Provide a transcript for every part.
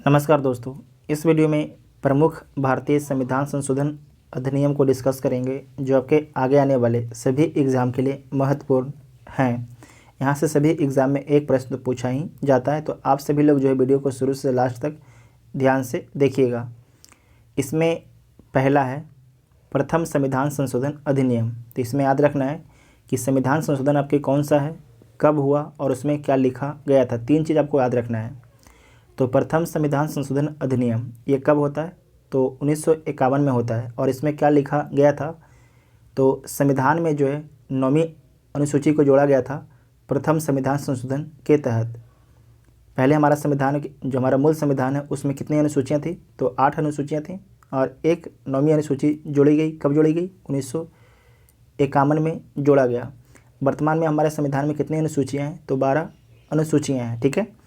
नमस्कार दोस्तों, इस वीडियो में प्रमुख भारतीय संविधान संशोधन अधिनियम को डिस्कस करेंगे जो आपके आगे आने वाले सभी एग्ज़ाम के लिए महत्वपूर्ण हैं। यहाँ से सभी एग्ज़ाम में एक प्रश्न पूछा ही जाता है, तो आप सभी लोग जो है वीडियो को शुरू से लास्ट तक ध्यान से देखिएगा। इसमें पहला है प्रथम संविधान संशोधन अधिनियम। तो इसमें याद रखना है कि संविधान संशोधन आपके कौन सा है, कब हुआ और उसमें क्या लिखा गया था। तीन चीज़ आपको याद रखना है। तो प्रथम संविधान संशोधन अधिनियम ये कब होता है, तो 1951 में होता है। और इसमें क्या लिखा गया था, तो संविधान में जो है 9वीं अनुसूची को जोड़ा गया था प्रथम संविधान संशोधन के तहत। पहले हमारा संविधान जो हमारा मूल संविधान है उसमें कितनी अनुसूचियाँ थी, तो 8 अनुसूचियाँ थी और एक 9वीं अनुसूची जोड़ी गई। कब जोड़ी गई, 1951 में जोड़ा गया। वर्तमान में हमारे संविधान में कितनी अनुसूचियाँ हैं, तो 12 अनुसूचियाँ हैं। ठीक है,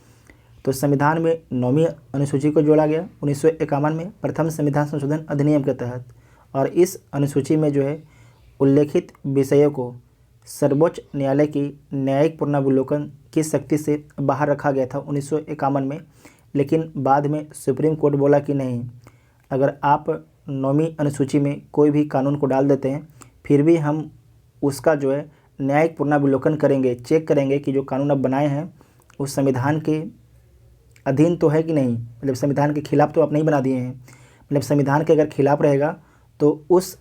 तो संविधान में 9वीं अनुसूची को जोड़ा गया 1951 में प्रथम संविधान संशोधन अधिनियम के तहत। और इस अनुसूची में जो है उल्लेखित विषयों को सर्वोच्च न्यायालय की न्यायिक पुनर्विलोकन की शक्ति से बाहर रखा गया था 1951 में। लेकिन बाद में सुप्रीम कोर्ट बोला कि नहीं, अगर आप 9वीं अनुसूची में कोई भी कानून को डाल देते हैं फिर भी हम उसका जो है न्यायिक पुनर्विलोकन करेंगे, चेक करेंगे कि जो कानून अब बनाए हैं उस संविधान के अधीन तो है कि नहीं, मतलब संविधान के खिलाफ तो आप नहीं बना दिए हैं। मतलब संविधान के अगर खिलाफ रहेगा तो उस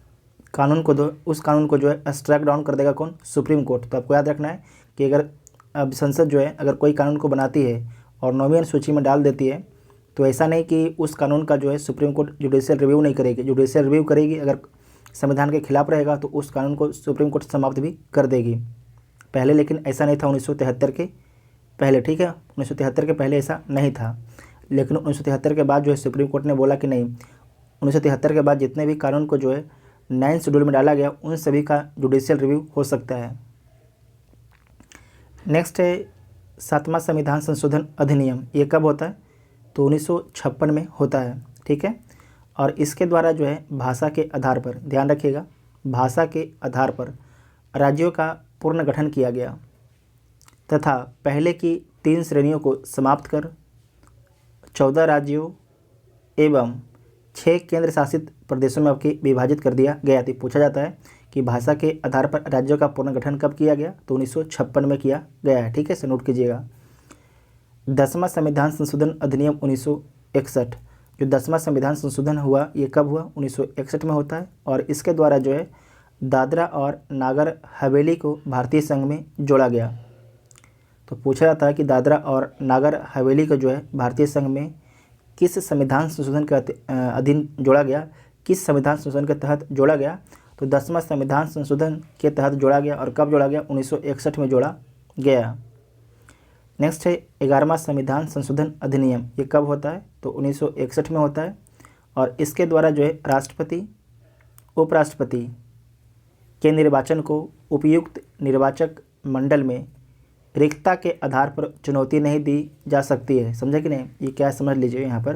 कानून को जो है स्ट्राइक डाउन कर देगा कौन, सुप्रीम कोर्ट। तो आपको याद रखना है कि अगर अब संसद जो है अगर कोई कानून को बनाती है और 9वीं अनुसूची में डाल देती है तो ऐसा नहीं कि उस कानून का जो है सुप्रीम कोर्ट जुडिशियल रिव्यू नहीं करेगी। जुडिशियल रिव्यू करेगी, अगर संविधान के खिलाफ रहेगा तो उस कानून को सुप्रीम कोर्ट समाप्त भी कर देगी। पहले लेकिन ऐसा नहीं था 1973 के पहले। ठीक है, 1973 के पहले ऐसा नहीं था। लेकिन 1973 के बाद जो है सुप्रीम कोर्ट ने बोला कि नहीं, 1973 के बाद जितने भी कानून को जो है 9 शेड्यूल में डाला गया उन सभी का जुडिशियल रिव्यू हो सकता है। नेक्स्ट है 7वां संविधान संशोधन अधिनियम। ये कब होता है, तो 1956 में होता है। ठीक है, और इसके द्वारा जो है भाषा के आधार पर, ध्यान रखिएगा, भाषा के आधार पर राज्यों का पुनर्गठन किया गया तथा पहले की 3 श्रेणियों को समाप्त कर 14 राज्यों एवं 6 केंद्र शासित प्रदेशों में आपकी विभाजित कर दिया गया। तो पूछा जाता है कि भाषा के आधार पर राज्यों का पुनर्गठन कब किया गया, तो 1956 में किया गया है। ठीक है, इसे नोट कीजिएगा। 10वां संविधान संशोधन अधिनियम 1961, जो 10वां संविधान संशोधन हुआ ये कब हुआ, 1961 में होता है। और इसके द्वारा जो है दादरा और नागर हवेली को भारतीय संघ में जोड़ा गया। तो पूछा जाता है कि दादरा और नागर हवेली को जो है भारतीय संघ में किस संविधान संशोधन के अधीन जोड़ा गया, किस संविधान संशोधन के तहत जोड़ा गया, तो 10वां संविधान संशोधन के तहत जोड़ा गया। और कब जोड़ा गया, 1961 में जोड़ा गया। नेक्स्ट है 11वां संविधान संशोधन अधिनियम। ये कब होता है, तो 1961 में होता है। और इसके द्वारा जो है राष्ट्रपति उपराष्ट्रपति के निर्वाचन को उपयुक्त निर्वाचक मंडल में रिक्तता के आधार पर चुनौती नहीं दी जा सकती है। समझे कि नहीं, ये क्या समझ लीजिए यहाँ पर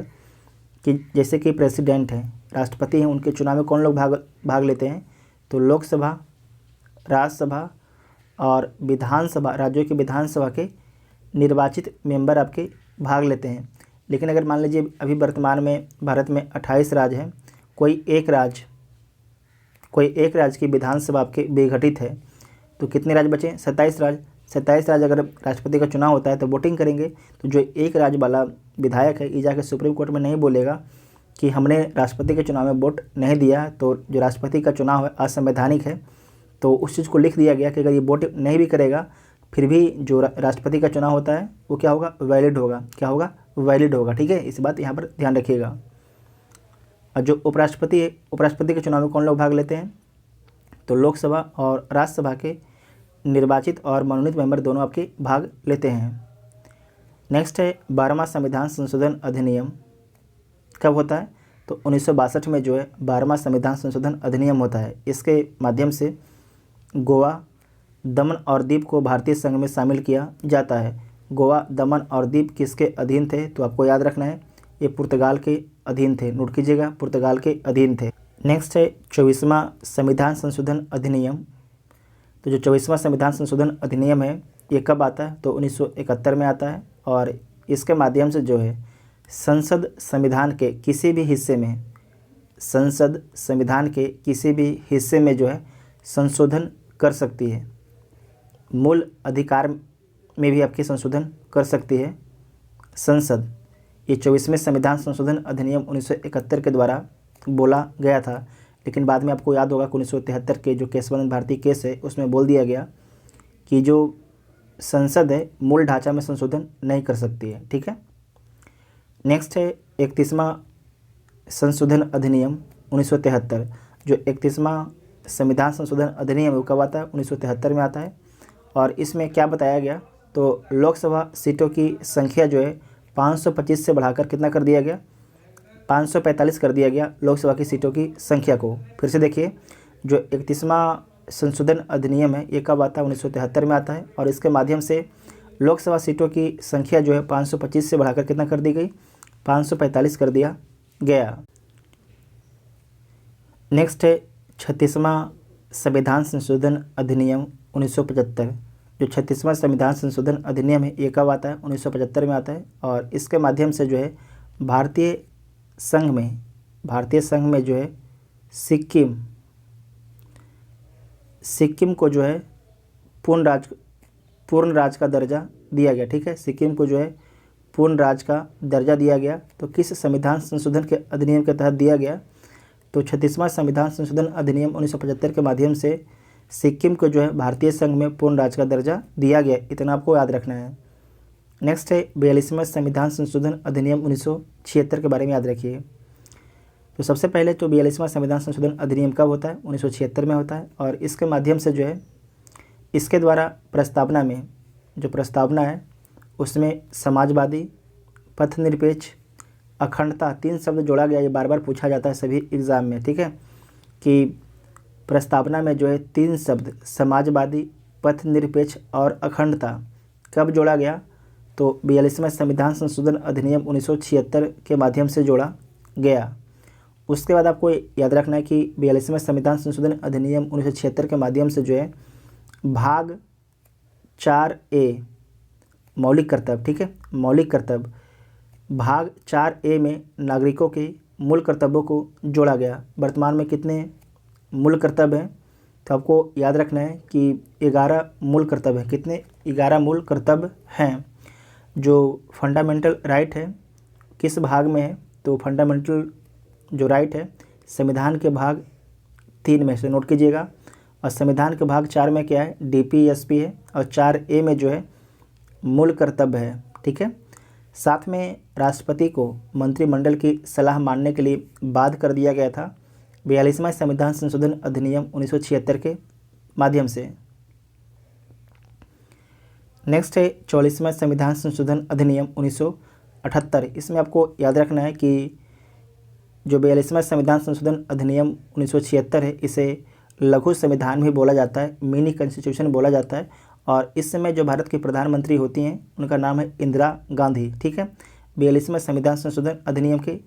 कि जैसे कि प्रेसिडेंट हैं, राष्ट्रपति हैं, उनके चुनाव में कौन लोग भाग लेते हैं, तो लोकसभा, राज्यसभा और विधानसभा, राज्यों की विधानसभा के निर्वाचित मेंबर आपके भाग लेते हैं। लेकिन अगर मान लीजिए अभी वर्तमान में भारत में 28 राज्य हैं, कोई एक राज्य की विधानसभा आपके विघटित है, तो कितने राज्य बचे, 27 राज्य। 27 राज्य अगर राष्ट्रपति का चुनाव होता है तो वोटिंग करेंगे। तो जो एक राज्य वाला विधायक है ये जाके सुप्रीम कोर्ट में नहीं बोलेगा कि हमने राष्ट्रपति के चुनाव में वोट नहीं दिया, तो जो राष्ट्रपति का चुनाव है असंवैधानिक है। तो उस चीज़ को लिख दिया गया कि अगर ये वोट नहीं भी करेगा फिर भी जो राष्ट्रपति का चुनाव होता है वो क्या होगा, वैलिड होगा। क्या होगा, वैलिड होगा। ठीक है, इस बात यहाँ पर ध्यान रखिएगा। और जो उपराष्ट्रपति है, उपराष्ट्रपति के चुनाव में कौन लोग भाग लेते हैं, तो लोकसभा और राज्यसभा के निर्वाचित और मनोनीत मेंबर दोनों आपके भाग लेते हैं। नेक्स्ट है 12वां संविधान संशोधन अधिनियम। कब होता है, तो 1962 में जो है 12वां संविधान संशोधन अधिनियम होता है। इसके माध्यम से गोवा, दमन और दीप को भारतीय संघ में शामिल किया जाता है। गोवा, दमन और दीप किसके अधीन थे, तो आपको याद रखना है ये पुर्तगाल के अधीन थे। नोट कीजिएगा, पुर्तगाल के अधीन थे। नेक्स्ट है 24वां संविधान संशोधन अधिनियम। तो जो 24वां संविधान संशोधन अधिनियम है ये कब आता है, तो 1971 में आता है। और इसके माध्यम से जो है संसद संविधान के किसी भी हिस्से में, संसद संविधान के किसी भी हिस्से में जो है संशोधन कर सकती है। मूल अधिकार में भी आपके संशोधन कर सकती है संसद। ये 24वें संविधान संशोधन अधिनियम 1971 के द्वारा बोला गया था, लेकिन बाद में आपको याद होगा कि 1973 के जो केशवानंद भारती केस है उसमें बोल दिया गया कि जो संसद है मूल ढांचा में संशोधन नहीं कर सकती है। ठीक है, नेक्स्ट है 31वां संशोधन अधिनियम 1973। जो 31वां संविधान संशोधन अधिनियम वो कब आता है? 1973 में आता है। और इसमें क्या बताया गया, तो लोकसभा सीटों की संख्या जो है 525 से बढ़ाकर कितना कर दिया गया? 545 कर दिया गया लोकसभा की सीटों की संख्या को। फिर से देखिए, जो 31वां संशोधन अधिनियम है ये कब आता है? 1973 में आता है। और इसके माध्यम से लोकसभा सीटों की संख्या जो है 525 से बढ़ाकर कितना कर दी गई? 545 कर दिया गया। नेक्स्ट है 36वां संविधान संशोधन अधिनियम 1975। जो 36वां संविधान संशोधन अधिनियम है ये कब आता है? 1975 में आता है। और इसके माध्यम से जो है भारतीय संघ में जो है सिक्किम को जो है पूर्ण राज्य का दर्जा दिया गया। ठीक है, सिक्किम को जो है पूर्ण राज्य का दर्जा दिया गया। तो किस संविधान संशोधन के अधिनियम के तहत दिया गया? तो 36वां संविधान संशोधन अधिनियम 1975 के माध्यम से सिक्किम को जो है भारतीय संघ में पूर्ण राज्य का दर्जा दिया गया। इतना आपको याद रखना है। नेक्स्ट है 42वां संविधान संशोधन अधिनियम 1976 के बारे में याद रखिए। तो सबसे पहले तो 42वां संविधान संशोधन अधिनियम कब होता है? 1976 में होता है। और इसके माध्यम से जो है इसके द्वारा प्रस्तावना में जो प्रस्तावना है उसमें समाजवादी, पथनिरपेक्ष, अखंडता 3 शब्द जोड़ा गया। ये बार बार पूछा जाता है सभी एग्ज़ाम में। ठीक है, कि प्रस्तावना में जो है 3 शब्द समाजवादी, पथनिरपेक्ष और अखंडता कब जोड़ा गया? तो 42वां संविधान संशोधन अधिनियम 1976 के माध्यम से जोड़ा गया। उसके बाद आपको याद रखना है कि 42वां संविधान संशोधन अधिनियम 1976 के माध्यम से जो है भाग 4A मौलिक कर्तव्य, ठीक है, मौलिक कर्तव्य, भाग 4A में नागरिकों के मूल कर्तव्यों को जोड़ा गया। वर्तमान में कितने मूल कर्तव्य हैं? तो आपको याद रखना है कि 11 मूल कर्तव्य हैं। कितने? 11 मूल कर्तव्य हैं। जो फंडामेंटल राइट है किस भाग में है? तो फंडामेंटल जो राइट है संविधान के भाग 3 में से, नोट कीजिएगा। और संविधान के भाग 4 में क्या है? DPSP है। और 4A में जो है मूल कर्तव्य है। ठीक है, साथ में राष्ट्रपति को मंत्रिमंडल की सलाह मानने के लिए बाध्य कर दिया गया था 42वां संविधान संशोधन अधिनियम 1976 के माध्यम से। नेक्स्ट है 44वां संविधान संशोधन अधिनियम 1978। इसमें आपको याद रखना है कि जो 42वां संविधान संशोधन अधिनियम 1976 है इसे लघु संविधान भी बोला जाता है, मिनी कॉन्स्टिट्यूशन बोला जाता है। और इस समय जो भारत की प्रधानमंत्री होती हैं उनका नाम है इंदिरा गांधी। ठीक है, 42वां संविधान संशोधन अधिनियम के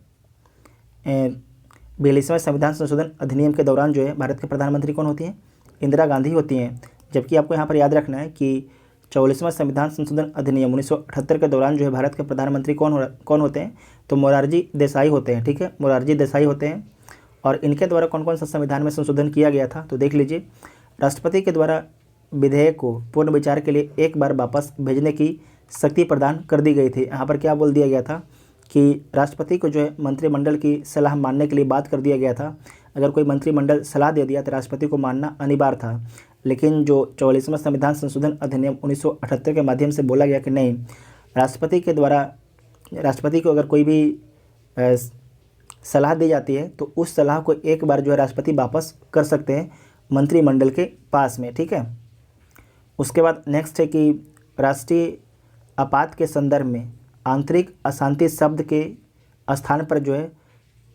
42वां संविधान संशोधन अधिनियम के दौरान जो है भारत के प्रधानमंत्री कौन होती हैं? इंदिरा गांधी होती हैं। जबकि आपको यहाँ पर याद रखना है कि 44वां संविधान संशोधन अधिनियम 1978 के दौरान जो है भारत के प्रधानमंत्री कौन होते हैं? तो मोरारजी देसाई होते हैं। ठीक है, मोरारजी देसाई होते हैं। और इनके द्वारा कौन कौन सा संविधान में संशोधन किया गया था? तो देख लीजिए, राष्ट्रपति के द्वारा विधेयक को पूर्ण विचार के लिए एक बार वापस भेजने की शक्ति प्रदान कर दी गई थी। यहाँ पर क्या बोल दिया गया था कि राष्ट्रपति को जो है मंत्रिमंडल की सलाह मानने के लिए बात कर दिया गया था। अगर कोई मंत्रिमंडल सलाह दे दिया तो राष्ट्रपति को मानना अनिवार्य था। लेकिन जो 44वां संविधान संशोधन अधिनियम 1978 के माध्यम से बोला गया कि नहीं, राष्ट्रपति को अगर कोई भी सलाह दी जाती है तो उस सलाह को एक बार जो है राष्ट्रपति वापस कर सकते हैं मंत्रिमंडल के पास में। ठीक है, उसके बाद नेक्स्ट है कि राष्ट्रीय आपात के संदर्भ में आंतरिक अशांति शब्द के स्थान पर जो है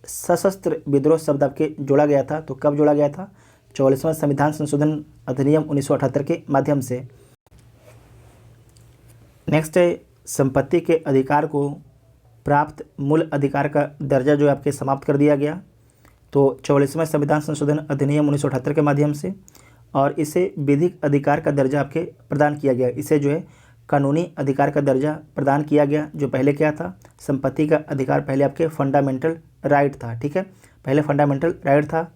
सशस्त्र विद्रोह शब्द आपके जोड़ा गया था। तो कब जोड़ा गया था? 44वां संविधान संशोधन अधिनियम 1978 के माध्यम से। नेक्स्ट है संपत्ति के अधिकार को प्राप्त मूल अधिकार का दर्जा जो है आपके समाप्त कर दिया गया। तो 44वां संविधान संशोधन अधिनियम 1978 के माध्यम से। और इसे विधिक अधिकार का दर्जा आपके प्रदान किया गया। इसे जो है कानूनी अधिकार का दर्जा प्रदान किया गया, जो पहले क्या था, संपत्ति का अधिकार पहले आपके फंडामेंटल राइट था, ठीक है, पहले फंडामेंटल राइट था,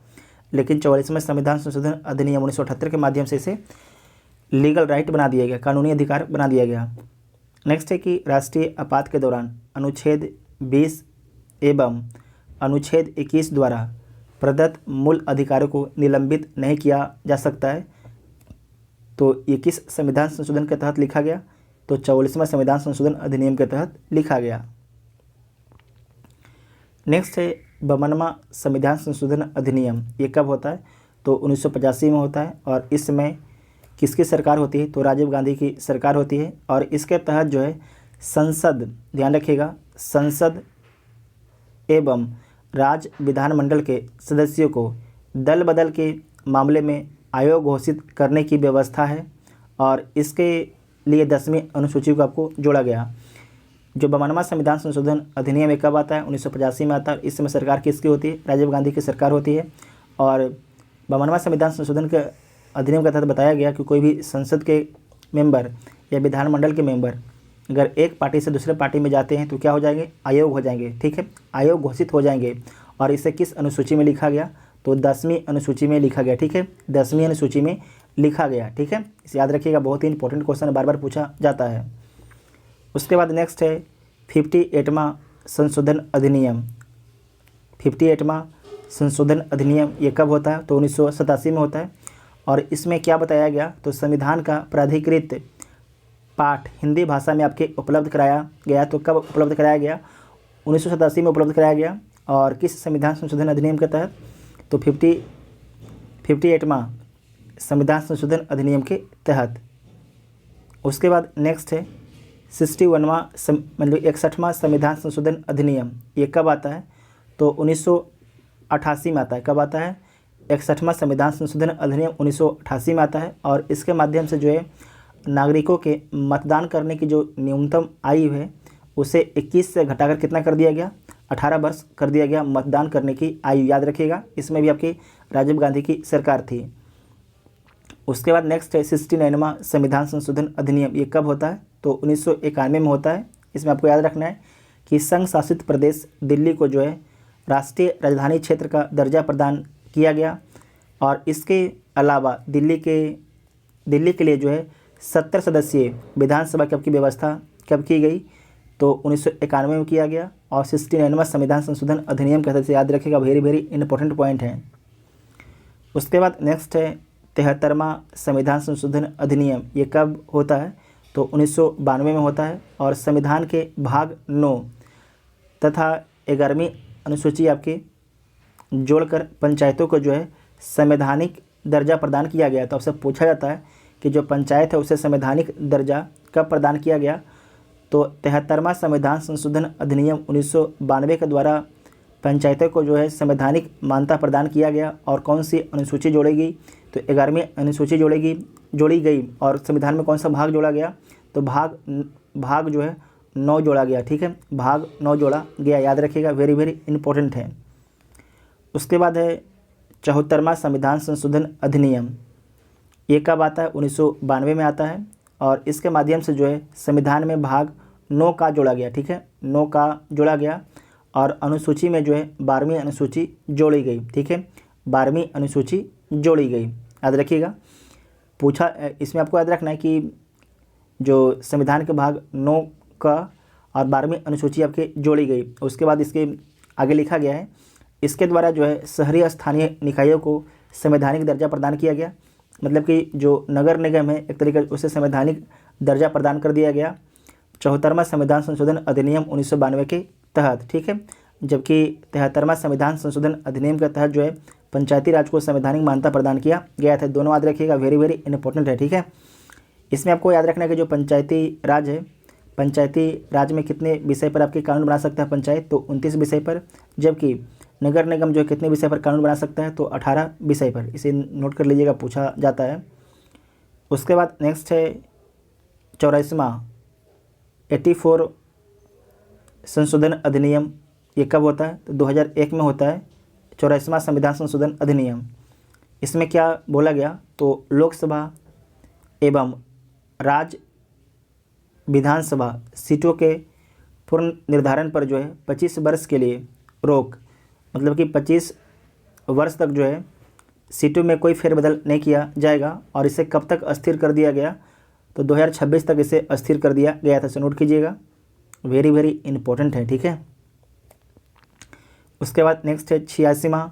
लेकिन 44वें संविधान संशोधन अधिनियम 1978 के माध्यम से इसे लीगल राइट बना दिया गया, कानूनी अधिकार बना दिया गया। नेक्स्ट है कि राष्ट्रीय आपात के दौरान अनुच्छेद 20 एवं अनुच्छेद 21 द्वारा प्रदत्त मूल अधिकारों को निलंबित नहीं किया जा सकता है। तो ये किस संविधान संशोधन के तहत लिखा गया, तो 44वें संविधान संशोधन अधिनियम के तहत लिखा गया। नेक्स्ट है 52वां संविधान संशोधन अधिनियम, ये कब होता है, तो 1985 में होता है, और इसमें किसकी सरकार होती है, तो राजीव गांधी की सरकार होती है। और इसके तहत जो है संसद, ध्यान रखिएगा, संसद एवं राज्य विधानमंडल के सदस्यों को दल बदल के मामले में आयोग घोषित करने की व्यवस्था है, और इसके लिए 10वीं अनुसूची को आपको जोड़ा गया। जो 52वां संविधान संशोधन अधिनियम कब आता है, 1985 में आता है। इस समय सरकार किसकी होती है, राजीव गांधी की सरकार होती है। और 52वां संविधान संशोधन के अधिनियम के तहत बताया गया कि कोई भी संसद के मेंबर या विधानमंडल के मेंबर अगर एक पार्टी से दूसरे पार्टी में जाते हैं तो क्या हो जाएंगे, आयोग हो जाएंगे, ठीक है, आयोग घोषित हो जाएंगे। और इसे किस अनुसूची में लिखा गया, तो 10वीं अनुसूची में लिखा गया, ठीक है, 10वीं अनुसूची में लिखा गया, ठीक है, इसे याद रखिएगा, बहुत ही इंपॉर्टेंट क्वेश्चन बार बार पूछा जाता है। उसके बाद नेक्स्ट है 58वां संशोधन अधिनियम। 58वां संशोधन अधिनियम ये कब होता है, तो 1987 में होता है। और इसमें क्या बताया गया, तो संविधान का प्राधिकृत पाठ हिंदी भाषा में आपके उपलब्ध कराया गया। तो कब उपलब्ध कराया गया, 1987 में उपलब्ध कराया गया। और किस संविधान संशोधन अधिनियम के तहत, तो 58वां संविधान संशोधन अधिनियम के तहत। उसके बाद नेक्स्ट है 61वां मतलब 61वां संविधान संशोधन अधिनियम, ये कब आता है, तो 1988 में आता है। कब आता है, 61वां संविधान संशोधन अधिनियम 1988 में आता है। और इसके माध्यम से जो है नागरिकों के मतदान करने की जो न्यूनतम आयु है उसे 21 से घटाकर कितना कर दिया गया, 18 वर्ष कर दिया गया मतदान करने की आयु, याद रखिएगा। इसमें भी आपकी राजीव गांधी की सरकार थी। उसके बाद नेक्स्ट है 69वां संविधान संशोधन अधिनियम, ये कब होता है, तो 1991 में होता है। इसमें आपको याद रखना है कि संघ शासित प्रदेश दिल्ली को जो है राष्ट्रीय राजधानी क्षेत्र का दर्जा प्रदान किया गया। और इसके अलावा दिल्ली के लिए जो है 70 सदस्यीय विधानसभा की व्यवस्था कब की गई, तो 1991 में किया गया। और 69वां संविधान संशोधन अधिनियम के से याद रखिएगा, वेरी वेरी इंपॉर्टेंट पॉइंट है। उसके बाद नेक्स्ट है 73वां संविधान संशोधन अधिनियम, ये कब होता है, तो 1992 में होता है। और संविधान के भाग 9 तथा 11वीं अनुसूची आपके जोड़कर पंचायतों को जो है संवैधानिक दर्जा प्रदान किया गया। तो आपसे पूछा जाता है कि जो पंचायत है उसे संवैधानिक दर्जा कब प्रदान किया गया, तो 73वां संविधान संशोधन अधिनियम 1992 के द्वारा पंचायतों को जो है संवैधानिक मान्यता प्रदान किया गया। और कौन सी अनुसूची जोड़ेगी, तो 11वीं अनुसूची जोड़ी गई। और संविधान में कौन सा भाग जोड़ा गया, तो भाग जो है 9 जोड़ा गया, ठीक है, भाग 9 जोड़ा गया, याद रखिएगा, वेरी वेरी इंपॉर्टेंट है। उसके बाद है 74वां संविधान संशोधन अधिनियम, ये कब आता है, 1992 में आता है। और इसके माध्यम से जो है संविधान में भाग 9 का जोड़ा गया, ठीक है, 9 का जोड़ा गया। और अनुसूची में जो है 12वीं अनुसूची जोड़ी गई, ठीक है, 12वीं अनुसूची जोड़ी गई, याद रखिएगा। पूछा इसमें आपको याद रखना है कि जो संविधान के भाग 9 का और 12वीं अनुसूची आपके जोड़ी गई। उसके बाद इसके आगे लिखा गया है, इसके द्वारा जो है शहरी स्थानीय निकायों को संवैधानिक दर्जा प्रदान किया गया। मतलब कि जो नगर निगम है एक तरीके से उसे संवैधानिक दर्जा प्रदान कर दिया गया 74वां संविधान संशोधन अधिनियम 1992 के तहत, ठीक है। जबकि 73वां संविधान संशोधन अधिनियम के तहत जो है पंचायती राज को संवैधानिक मान्यता प्रदान किया गया था। दोनों याद रखिएगा, वेरी वेरी इंपॉर्टेंट है, ठीक है। इसमें आपको याद रखना है कि जो पंचायती राज है, पंचायती राज में कितने विषय पर आपके कानून बना सकता है पंचायत, तो 29 विषय पर। जबकि नगर निगम जो है कितने विषय पर कानून बना सकता है, तो 18 विषय पर। इसे नोट कर लीजिएगा, पूछा जाता है। उसके बाद नेक्स्ट है 84वां 84 संशोधन अधिनियम, ये कब होता है, तो 2001 में होता है 84वां संविधान संशोधन अधिनियम। इसमें क्या बोला गया, तो लोकसभा एवं राज्य विधानसभा सीटों के पूर्ण निर्धारण पर जो है 25 वर्ष के लिए रोक, मतलब कि 25 वर्ष तक जो है सीटों में कोई फेरबदल नहीं किया जाएगा। और इसे कब तक अस्थिर कर दिया गया, तो 2026 तक इसे अस्थिर कर दिया गया था। नोट कीजिएगा, वेरी वेरी इंपॉर्टेंट है, ठीक है। उसके बाद नेक्स्ट है 86वां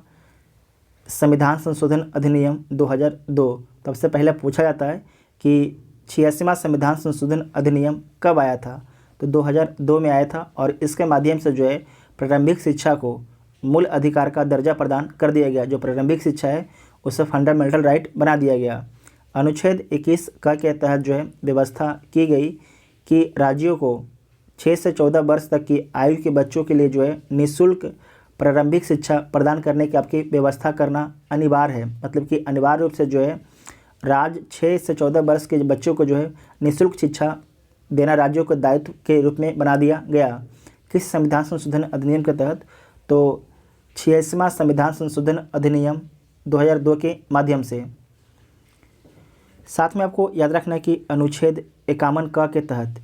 संविधान संशोधन अधिनियम 2002। तो सबसे पहले पूछा जाता है कि 86वां संविधान संशोधन अधिनियम कब आया था, तो 2002 में आया था। और इसके माध्यम से जो है प्रारंभिक शिक्षा को मूल अधिकार का दर्जा प्रदान कर दिया गया। जो प्रारंभिक शिक्षा है उसे फंडामेंटल राइट बना दिया गया। अनुच्छेद 21 क के तहत जो है व्यवस्था की गई कि राज्यों को 6 से 14 वर्ष तक की आयु के बच्चों के लिए जो है निःशुल्क प्रारंभिक शिक्षा प्रदान करने की आपकी व्यवस्था करना अनिवार्य है। मतलब कि अनिवार्य रूप से जो है राज्य 6 से 14 वर्ष के बच्चों को जो है निःशुल्क शिक्षा देना राज्यों के दायित्व के रूप में बना दिया गया। किस संविधान संशोधन अधिनियम के तहत, तो 86वां संविधान संशोधन अधिनियम 2002 के माध्यम से। साथ में आपको याद रखना है कि अनुच्छेद 51 क के तहत,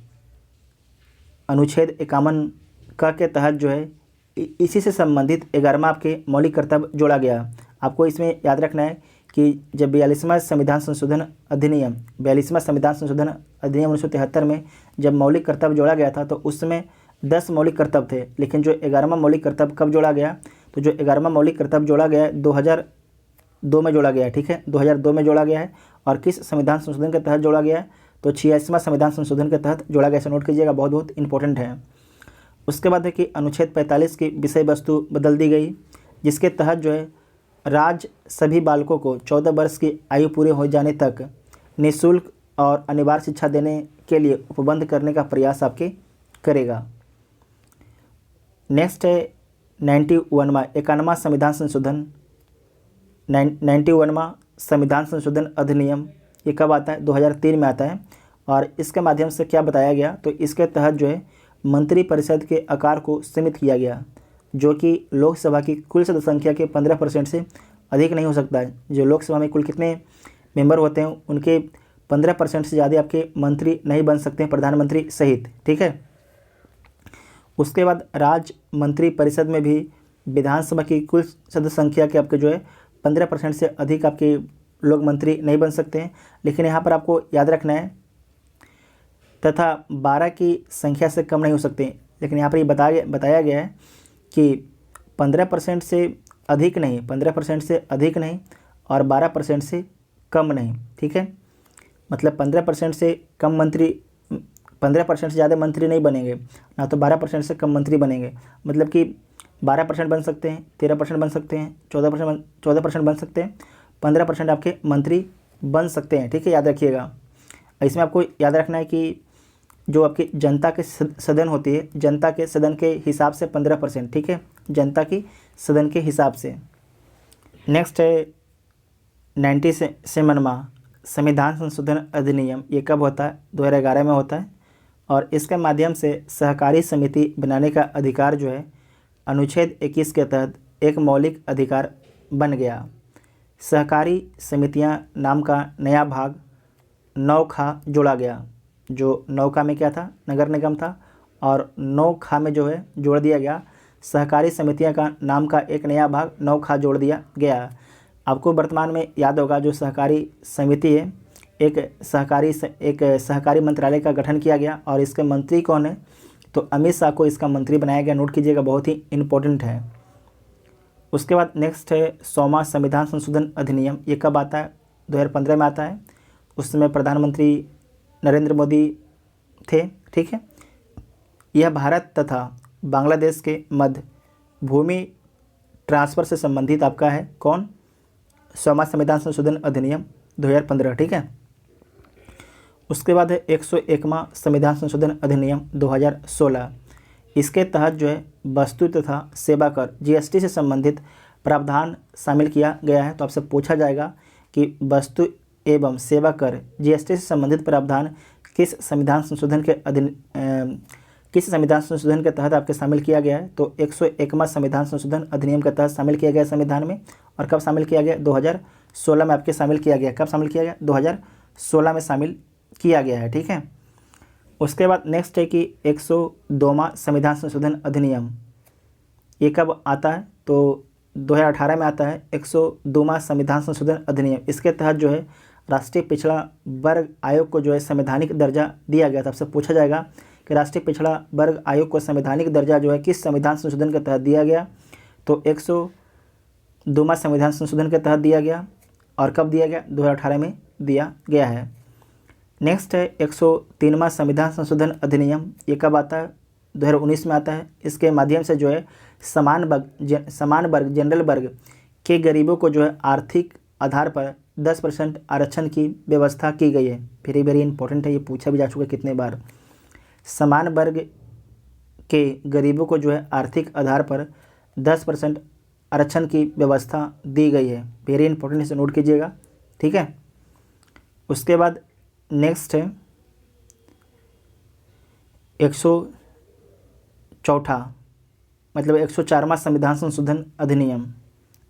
अनुच्छेद 51 क के तहत जो है इसी से संबंधित 11वां आपके मौलिक कर्तव्य जोड़ा गया। आपको इसमें याद रखना है कि जब 42वां संविधान संशोधन अधिनियम 1973 में जब मौलिक कर्तव्य जोड़ा गया था, तो उस समय 10 मौलिक कर्तव्य थे। लेकिन जो 11वां मौलिक कर्तव्य कब जोड़ा गया, तो जो 11वां मौलिक कर्तव्य जोड़ा गया है 2002 में जोड़ा गया है, ठीक है, 2002 में जोड़ा गया है। और किस संविधान संशोधन के तहत जोड़ा गया है, तो 86वां संविधान संशोधन के तहत जोड़ा गया। इसे नोट कीजिएगा, बहुत बहुत इंपॉर्टेंट है। उसके बाद है कि अनुच्छेद 45 की विषय वस्तु बदल दी गई, जिसके तहत जो है राज्य सभी बालकों को 14 वर्ष की आयु पूरे हो जाने तक निःशुल्क और अनिवार्य शिक्षा देने के लिए उपबंध करने का प्रयास आपके करेगा। नेक्स्ट है 91वां संविधान संशोधन 91वां संविधान संशोधन अधिनियम। ये कब आता है, 2003 में आता है। और इसके माध्यम से क्या बताया गया, तो इसके तहत जो है मंत्री परिषद के आकार को सीमित किया गया, जो कि लोकसभा की कुल सदस्य संख्या के 15% से अधिक नहीं हो सकता है। जो लोकसभा में कुल कितने मेंबर होते हैं उनके 15% से ज़्यादा आपके मंत्री नहीं बन सकते हैं, प्रधानमंत्री सहित, ठीक है। उसके बाद राज्य मंत्री परिषद में भी विधानसभा की कुल सदस्य संख्या के आपके जो है 15% से अधिक आपके लोग मंत्री नहीं बन सकते हैं। लेकिन यहाँ पर आपको याद रखना है तथा 12 की संख्या से कम नहीं हो सकते। लेकिन यहाँ पर ये बताया गया है कि 15% से अधिक नहीं, 15% से अधिक नहीं और 12% से कम नहीं, ठीक है। मतलब 15% से कम मंत्री, 15% से ज़्यादा मंत्री नहीं बनेंगे ना, तो 12% से कम मंत्री बनेंगे। मतलब कि 12% बन सकते हैं, 13% बन सकते हैं, 14% बन सकते हैं, 15% आपके मंत्री बन सकते हैं, ठीक है, याद रखिएगा। इसमें आपको याद रखना है कि जो आपकी जनता के सदन होती है, जनता के सदन के हिसाब से 15%, ठीक है, जनता की सदन के हिसाब से। नेक्स्ट है 97वां संविधान संशोधन अधिनियम। ये कब होता है, 2011 में होता है। और इसके माध्यम से सहकारी समिति बनाने का अधिकार जो है अनुच्छेद 21 के तहत एक मौलिक अधिकार बन गया। सहकारी समितियां नाम का नया भाग 9 जोड़ा गया। जो 9 में क्या था, नगर निगम था, और 9 में जो है जोड़ दिया गया सहकारी समितियां का नाम का एक नया भाग 9 जोड़ दिया गया। आपको वर्तमान में याद होगा जो सहकारी समिति है, एक सहकारी मंत्रालय का गठन किया गया और इसके मंत्री कौन है, तो अमित शाह को इसका मंत्री बनाया गया। नोट कीजिएगा, बहुत ही इम्पोर्टेंट है। उसके बाद नेक्स्ट है 100वां संविधान संशोधन अधिनियम। ये कब आता है, 2015 में आता है। उस समय प्रधानमंत्री नरेंद्र मोदी थे, ठीक है। यह भारत तथा बांग्लादेश के मध्य भूमि ट्रांसफ़र से संबंधित आपका है कौन, 100वां संविधान संशोधन अधिनियम 2015, ठीक है। उसके बाद है 101वां संविधान संशोधन अधिनियम 2016। इसके तहत जो है वस्तु तथा सेवा कर जीएसटी से संबंधित प्रावधान शामिल किया गया है। तो आपसे पूछा जाएगा कि वस्तु एवं सेवा कर जीएसटी से संबंधित प्रावधान किस संविधान संशोधन के तहत आपके शामिल किया गया है, तो 101वां संविधान संशोधन अधिनियम के तहत शामिल किया गया संविधान में। और कब शामिल किया गया, 2016 में आपके शामिल किया गया। कब शामिल किया गया, 2016 में शामिल किया गया है, ठीक है। उसके बाद नेक्स्ट है कि 102वां संविधान संशोधन अधिनियम, ये कब आता है? तो 2018 में आता है 102वां संविधान संशोधन अधिनियम। इसके तहत जो है राष्ट्रीय पिछड़ा वर्ग आयोग को जो है संवैधानिक दर्जा दिया गया था। आपसे पूछा जाएगा कि राष्ट्रीय पिछड़ा वर्ग आयोग को संवैधानिक दर्जा जो है किस संविधान संशोधन के तहत दिया गया? तो 102वां संविधान संशोधन के तहत दिया गया। और कब दिया गया? 2018 में दिया गया है। नेक्स्ट है 103वां संविधान संशोधन अधिनियम, ये कब आता है? 2019 में आता है। इसके माध्यम से जो है समान वर्ग जनरल वर्ग के गरीबों को जो है आर्थिक आधार पर 10% आरक्षण की व्यवस्था की गई है। वेरी वेरी इंपॉर्टेंट है, ये पूछा भी जा चुका है कितने बार। समान वर्ग के गरीबों को जो है आर्थिक आधार पर 10% आरक्षण की व्यवस्था दी गई है। वेरी इंपॉर्टेंट, इसे नोट कीजिएगा, ठीक है। उसके बाद नेक्स्ट है 104वां संविधान संशोधन अधिनियम,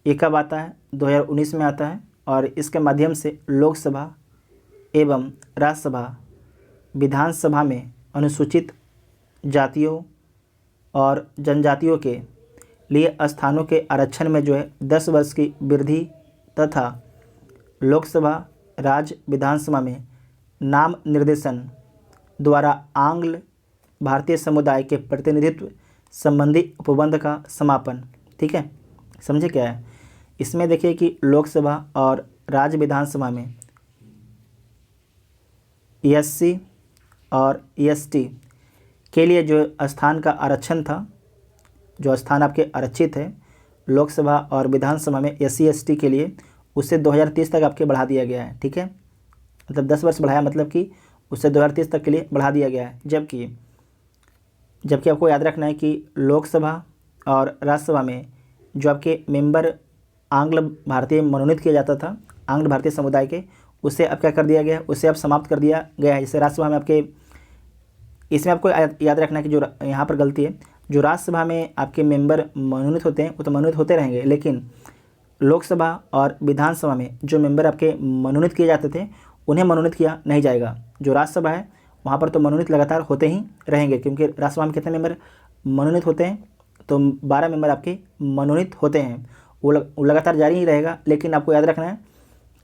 ये कब आता है? 2019 में आता है। और इसके माध्यम से लोकसभा एवं राज्यसभा विधानसभा में अनुसूचित जातियों और जनजातियों के लिए स्थानों के आरक्षण में जो है 10 वर्ष की वृद्धि तथा लोकसभा राज्य विधानसभा में नाम निर्देशन द्वारा आंग्ल भारतीय समुदाय के प्रतिनिधित्व संबंधी उपबंध का समापन, ठीक है। समझे क्या है? इसमें देखिए कि लोकसभा और राज्य विधानसभा में एससी और एसटी के लिए जो स्थान का आरक्षण था, जो स्थान आपके आरक्षित है लोकसभा और विधानसभा में एससी एसटी के लिए, उसे 2030 तक आपके बढ़ा दिया गया है, ठीक है। मतलब 10 वर्ष बढ़ाया, मतलब कि उससे 2030 तक के लिए बढ़ा दिया गया है। जबकि आपको याद रखना है कि लोकसभा और राज्यसभा में जो आपके मेंबर आंग्ल भारतीय मनोनीत किया जाता था, आंग्ल भारतीय समुदाय के, उसे अब क्या कर दिया गया है? उसे अब समाप्त कर दिया गया है। जैसे राज्यसभा में आपके, इसमें आपको याद रखना है कि जो यहाँ पर गलती है, जो राज्यसभा में आपके मेंबर मनोनीत होते हैं वो तो मनोनीत होते रहेंगे, लेकिन लोकसभा और विधानसभा में जो मेंबर आपके मनोनीत किए जाते थे उन्हें मनोनीत किया नहीं जाएगा। जो राज्यसभा है वहाँ पर तो मनोनीत लगातार होते ही रहेंगे, क्योंकि राज्यसभा में कितने मेंबर मनोनीत होते हैं? तो 12 मेंबर आपके मनोनीत होते हैं, वो लगातार जारी ही रहेगा। लेकिन आपको याद रखना है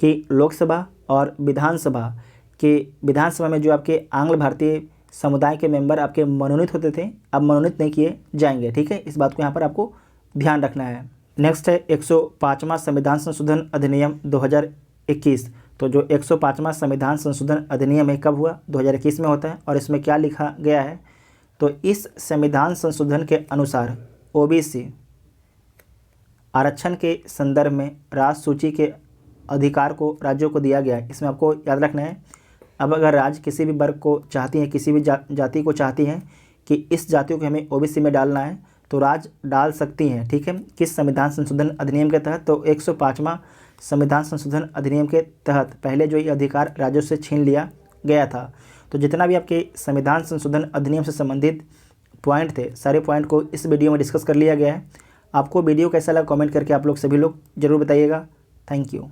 कि लोकसभा और विधानसभा में जो आपके आंग्ल भारतीय समुदाय के मेंबर आपके मनोनीत होते थे, अब मनोनीत नहीं किए जाएंगे, ठीक है। इस बात को यहाँ पर आपको ध्यान रखना है। नेक्स्ट है 105वां संविधान संशोधन अधिनियम 2021। तो जो 105वां संविधान संशोधन अधिनियम है कब हुआ? 2021 में होता है। और इसमें क्या लिखा गया है? तो इस संविधान संशोधन के अनुसार ओबीसी आरक्षण के संदर्भ में राज्य सूची के अधिकार को राज्यों को दिया गया है। इसमें आपको याद रखना है, अब अगर राज्य किसी भी वर्ग को चाहती हैं, किसी भी जाति को चाहती हैं कि इस जातियों को हमें ओबीसी में डालना है, तो राज्य डाल सकती हैं, ठीक है। किस संविधान संशोधन अधिनियम के तहत? तो 105वां संविधान संशोधन अधिनियम के तहत पहले जो ये अधिकार राज्यों से छीन लिया गया था। तो जितना भी आपके संविधान संशोधन अधिनियम से संबंधित पॉइंट थे, सारे पॉइंट को इस वीडियो में डिस्कस कर लिया गया है। आपको वीडियो कैसा लगा कमेंट करके आप लोग सभी लोग ज़रूर बताइएगा। Thank you.